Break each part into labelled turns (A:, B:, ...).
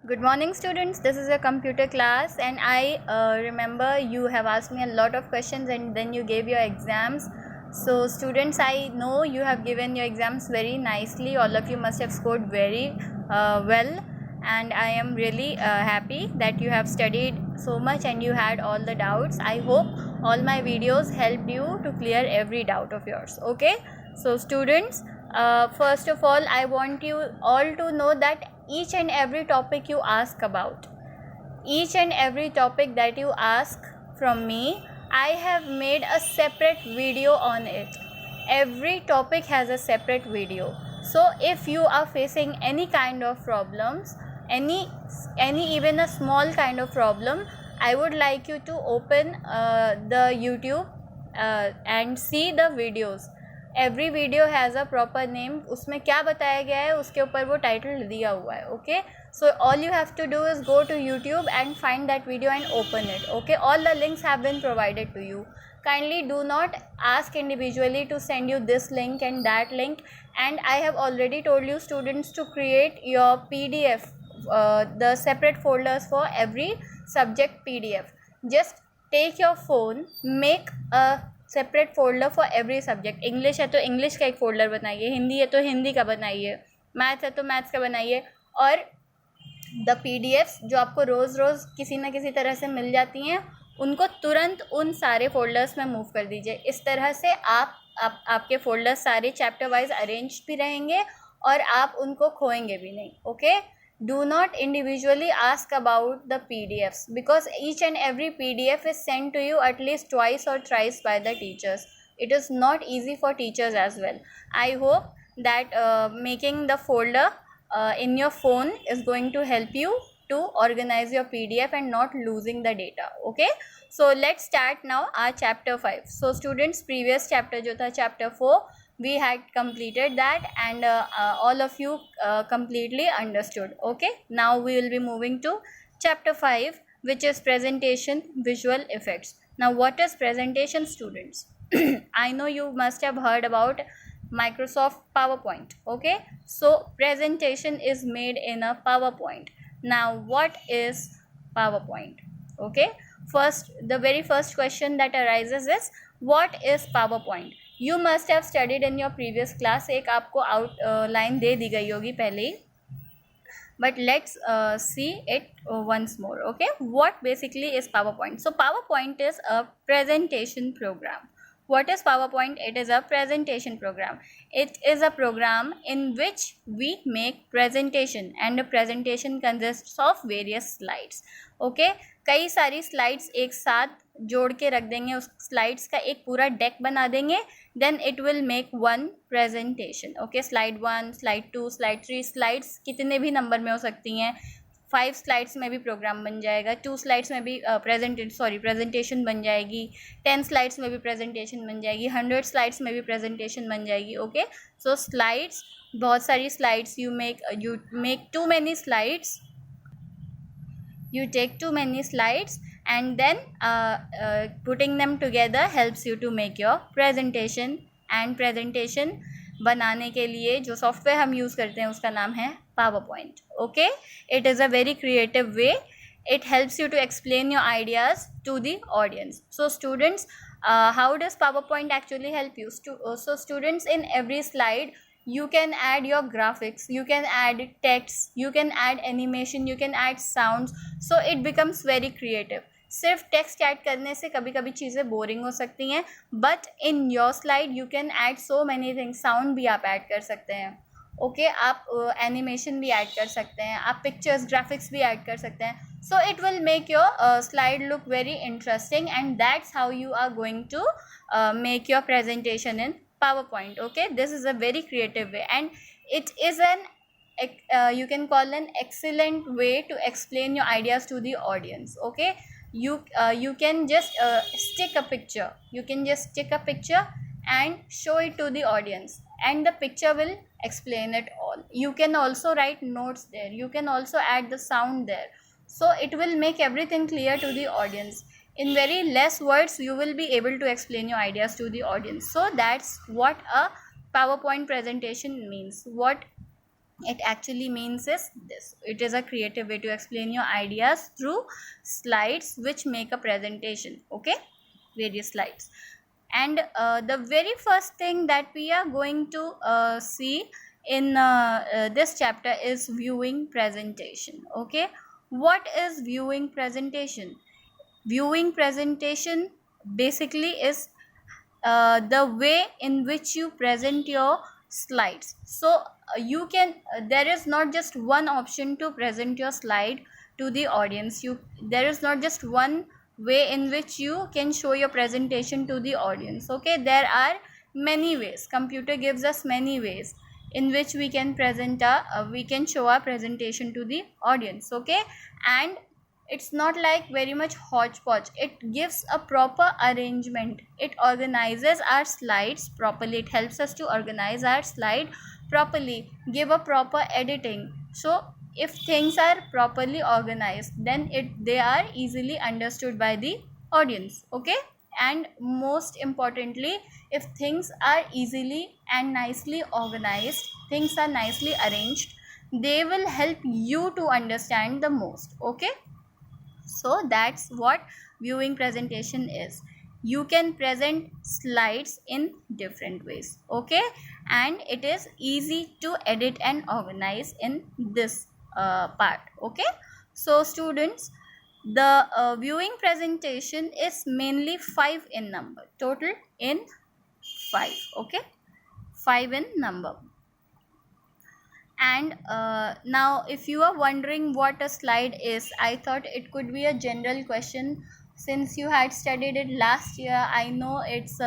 A: Good morning, students. This is a computer class, and I remember you have asked me a lot of questions and then you gave your exams. So, students, I know you have given your exams very nicely. All of you must have scored very well, and I am really happy that you have studied so much and you had all the doubts. I hope all my videos helped you to clear every doubt of yours. Okay, so students, first of all, I want you all to know that each and every topic you ask about, each and every topic that you ask from me, I have made a separate video on it. Every topic has a separate video. So if you are facing any kind of problems, any even a small kind of problem, I would like you to open the YouTube and see the videos. Every video has a proper name, उसमें क्या बताया गया है उसके ऊपर वो title दिया हुआ है. Okay, so all you have to do is go to YouTube and find that video and open it. Okay, all the links have been provided to you. Kindly do not ask individually to send you this link and that link, and I have already told you students to create your PDF, the separate folders for every subject PDF. Just take your phone, make a separate folder for every subject. English है तो English का एक folder बनाइए, हिंदी है तो हिंदी का बनाइए, maths है तो मैथ्स का बनाइए, और द PDFs जो आपको रोज़ रोज़ किसी ना किसी तरह से मिल जाती हैं उनको तुरंत उन सारे फोल्डर्स में मूव कर दीजिए. इस तरह से आपके फोल्डर्स सारे चैप्टर वाइज अरेंज भी रहेंगे और आप उनको खोएंगे भी नहीं. Okay, do not individually ask about the PDFs because each and every PDF is sent to you at least twice or thrice by the teachers. It is not easy for teachers as well. I hope that making the folder in your phone is going to help you to organize your PDF and not losing the data. Okay, so let's start now our chapter 5. So students, previous chapter जो था chapter 4, we had completed that, and all of you completely understood. Okay, now we will be moving to chapter 5, which is presentation visual effects. Now what is presentation, students? I know you must have heard about Microsoft PowerPoint. Okay, so presentation is made in a PowerPoint. Now what is PowerPoint? Okay, first, the very first question that arises is, what is PowerPoint? You must have studied in your previous class. एक आपको outline दे दी गई होगी पहले ही, but let's see it once more. Okay, what basically is PowerPoint? So PowerPoint is a presentation program. What is PowerPoint? It is a presentation program. It is a program in which we make presentation, and a presentation consists of various slides. Okay, कई सारी slides एक साथ जोड़ के रख देंगे, उस slides का एक पूरा डेक बना देंगे, then it will make one presentation. Okay, slide 1, slide 2, slide 3, slides कितने भी नंबर में हो सकती हैं. 5 स्लाइड्स में भी प्रोग्राम बन जाएगा, 2 स्लाइड्स में भी प्रेजेंटेशन बन जाएगी, 10 स्लाइड्स में भी प्रेजेंटेशन बन जाएगी, 100 स्लाइड्स में भी प्रेजेंटेशन बन जाएगी. ओके, सो स्लाइड्स, बहुत सारी slides, you make too many slides, you take too many slides, and then putting them together helps you to make your presentation. and presentation बनाने के लिए जो सॉफ्टवेयर हम यूज़ करते हैं उसका नाम है PowerPoint. Okay, it is a very creative way. It helps you to explain your ideas to the audience. So students, how does PowerPoint actually help you? So students, in every slide you can add your graphics, you can add text, you can add animation, you can add sounds, so it becomes very creative. सिर्फ text add करने से कभी कभी चीज़ें boring हो सकती हैं, but in your slide you can add so many things. Sound भी आप ऐड कर सकते हैं. ओके, आप एनिमेशन भी ऐड कर सकते हैं, आप पिक्चर्स, ग्राफिक्स भी ऐड कर सकते हैं. So it will make your slide look very interesting, and that's how you are going to make your presentation in PowerPoint. Okay, this is a very creative way, and it is you can call an excellent way to explain your ideas to the audience. Okay, you can just stick a picture. You can just stick a picture and show it to the audience, and the picture will explain it all. You can also write notes there. You can also add the sound there. So it will make everything clear to the audience. In very less words, you will be able to explain your ideas to the audience. So that's what a PowerPoint presentation means. What it actually means is this: it is a creative way to explain your ideas through slides which make a presentation. Okay, various slides. And the very first thing that we are going to see in this chapter is viewing presentation. Okay, what is viewing presentation? Viewing presentation basically is the way in which you present your slides. So you can there is not just one option to present your slide to the audience. There is not just one way in which you can show your presentation to the audience. Okay, there are many ways. Computer gives us many ways in which we can we can show our presentation to the audience. Okay, and it's not like very much hodgepodge. It gives a proper arrangement. It organizes our slides properly. It helps us to organize our slide properly, give a proper editing. So if things are properly organized, then they are easily understood by the audience. Okay, and most importantly, if things are easily and nicely organized, things are nicely arranged, they will help you to understand the most. Okay, so that's what viewing presentation is. You can present slides in different ways. Okay, and it is easy to edit and organize in this part. Okay, so students, the viewing presentation is mainly 5 in number, total in 5. Okay, 5 in number. And now if you are wondering what a slide is, I thought it could be a general question. Since you had studied it last year, I know it's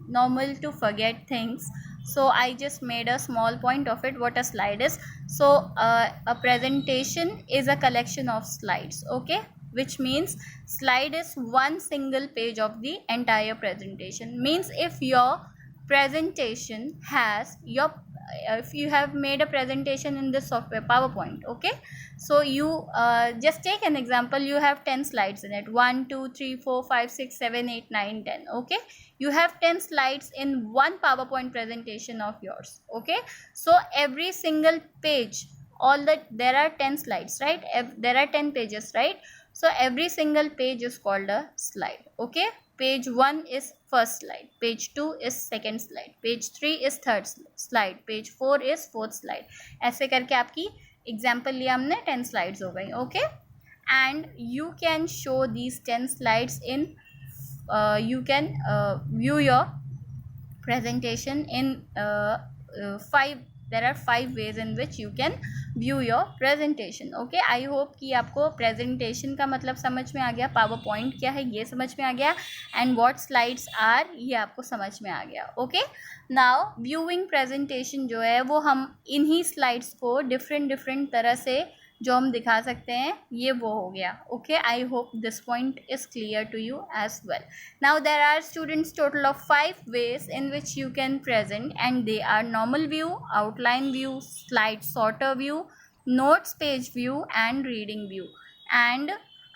A: normal to forget things, so I just made a small point of it, what a slide is. So a presentation is a collection of slides. Okay, which means slide is one single page of the entire presentation. Means if your presentation has your if you have made a presentation in this software PowerPoint. Okay, so you just take an example. You have 10 slides in it, 1 2 3 4 5 6 7 8 9 10. Okay, you have 10 slides in one PowerPoint presentation of yours. Okay, so every single page, there are 10 slides, right? There are 10 pages, right? So every single page is called a slide. Okay, page 1 is first slide, page 2 is second slide, page 3 is third slide, page 4 is fourth slide. ऐसे करके आपकी example लिया हमने, 10 slides हो गई. Okay, and you can show these 10 slides in you can view your presentation in 5. There are 5 ways in which you can view your presentation. Okay, I hope कि आपको presentation का मतलब समझ में आ गया, PowerPoint क्या है ये समझ में आ गया, and what slides are ये आपको समझ में आ गया. Okay, now viewing presentation जो है वो हम इन्हीं slides को different तरह से जो हम दिखा सकते हैं, ये वो हो गया. Okay, I hope this point is clear to you as well. Now there are students total of 5 ways in which you can present, and they are normal view, outline view, slide sorter view, notes page view, and reading view. And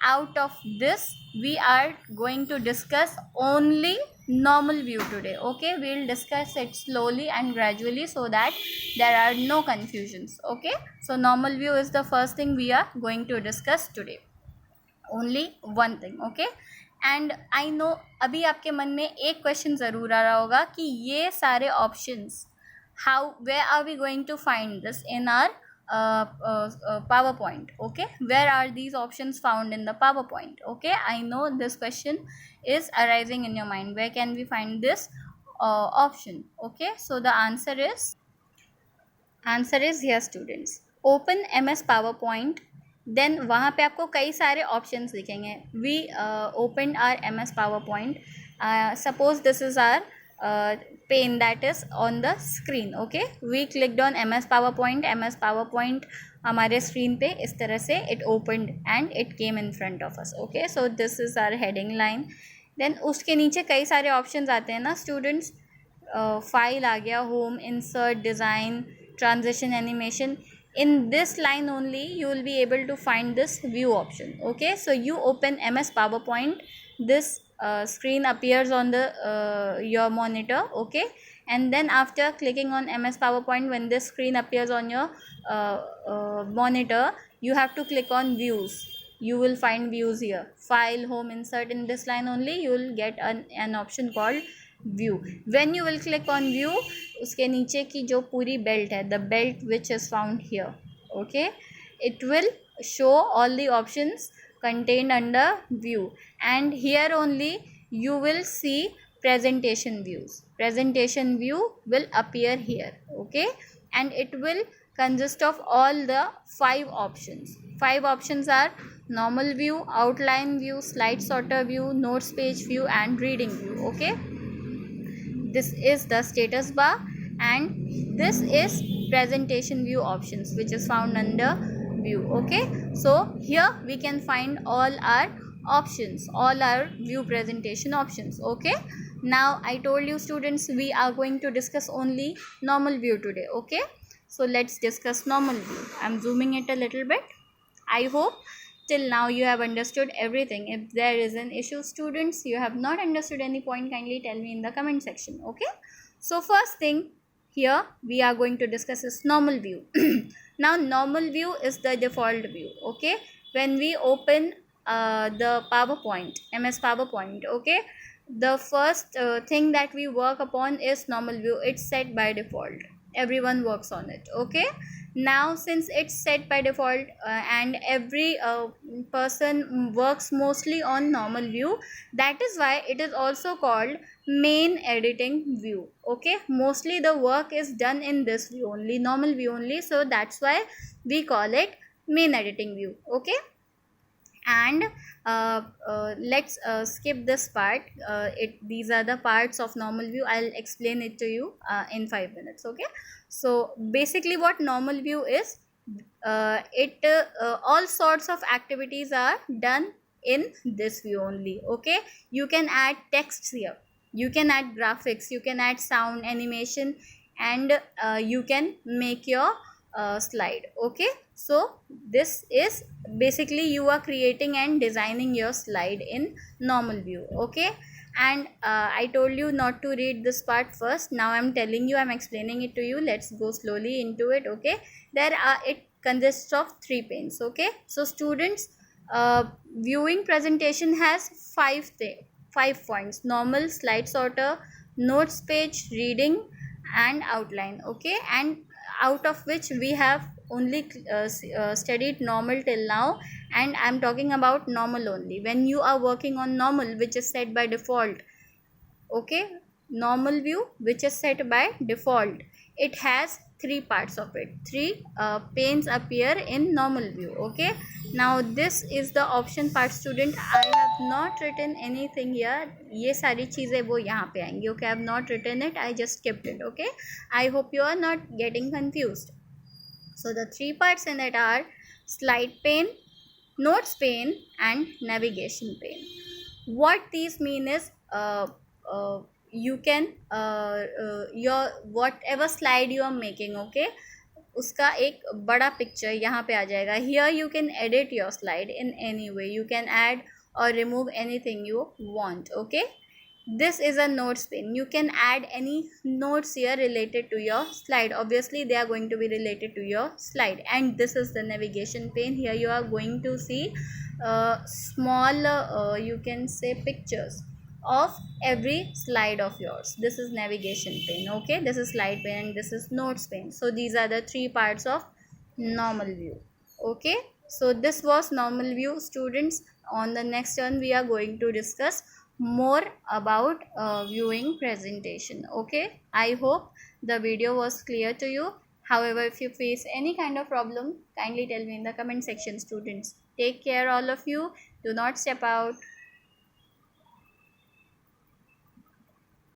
A: out of this we are going to discuss only normal view today. Okay, we'll discuss it slowly and gradually so that there are no confusions. Okay, so normal view is the first thing we are going to discuss today, only one thing. Okay, and I know अभी आपके मन में एक question ज़रूर आ रहा होगा कि ये सारे options, where are we going to find this in our PowerPoint? Okay, where are these options found in the PowerPoint? Okay, I know this question is arising in your mind. Where can we find this option? Okay, so the answer is here students. Open MS PowerPoint, then वहाँ पे आपको कई सारे options दिखेंगे. We opened our MS PowerPoint. Suppose this is our pane that is on the screen. Okay, we clicked on MS PowerPoint हमारे screen पे इस तरह से it opened and it came in front of us. Okay, so this is our heading line. Then उसके नीचे कई सारे options आते हैं ना students. File आ गया, home, insert, design, transition, animation. In this line only you will be able to find this view option. Okay, so you open MS PowerPoint, this screen appears on the your monitor. Okay, and then after clicking on MS PowerPoint, when this screen appears on your monitor, you have to click on views. You will find views here, file, home, insert. In this line only you will get an option called view. When you will click on view, uske niche ki jo puri belt hai, the belt which is found here, okay, it will show all the options contained under view, and here only you will see presentation views. Presentation view will appear here, okay, and it will consist of all the 5 options. 5 options are normal view, outline view, slide sorter view, notes page view, and reading view, okay. This is the status bar, and this is presentation view options, which is found under view, okay. So here we can find all our options, all our view presentation options, okay. Now I told you students, we are going to discuss only normal view today, okay. So let's discuss normal view. I'm zooming it a little bit. I hope till now you have understood everything. If there is an issue, students, you have not understood any point, kindly tell me in the comment section, okay. So first thing here we are going to discuss is normal view. Now normal view is the default view, okay. When we open the PowerPoint, MS PowerPoint, okay, the first thing that we work upon is normal view. It's set by default, everyone works on it, okay. Now since it's set by default and every person works mostly on normal view, that is why it is also called main editing view, okay. Mostly the work is done in this view only, normal view only, so that's why we call it main editing view, okay. And let's skip this part. These are the parts of normal view. I'll explain it to you in 5 minutes, okay. So basically what normal view is, all sorts of activities are done in this view only, okay. You can add texts here, you can add graphics, you can add sound, animation, and you can make your slide, okay. So this is basically you are creating and designing your slide in normal view, okay. And I told you not to read this part first. Now I'm telling you, I'm explaining it to you. Let's go slowly into it, okay. It consists of 3 panes, okay. So students, viewing presentation has 5 points: normal, slide sorter, notes page, reading, and outline, okay. And out of which we have only studied normal till now, and I'm talking about normal only. When you are working on normal, which is set by default, okay, normal view which is set by default, it has 3 parts of it. 3 panes appear in normal view, okay. Now this is the option part, student. I have not written anything here. ये सारी चीज़ें वो यहाँ पे आएंगी, okay. I have not written it, I just skipped it, okay. I hope you are not getting confused. So the 3 parts in it are slide pane, notes pane, and navigation pane. What these mean is you can your whatever slide you are making, okay, उसका एक बड़ा picture यहाँ पे आ जाएगा. Here you can edit your slide in any way. You can add or remove anything you want, okay. This is a notes pane. You can add any notes here related to your slide. Obviously they are going to be related to your slide. And this is the navigation pane. Here you are going to see small you can say pictures of every slide of yours. This is navigation pane, okay. This is slide pane and this is notes pane. So these are the 3 parts of normal view, okay. So this was normal view, students. On the next turn we are going to discuss more about viewing presentation, okay. I hope the video was clear to you. However, if you face any kind of problem, kindly tell me in the comment section, students. Take care all of you. Do not step out.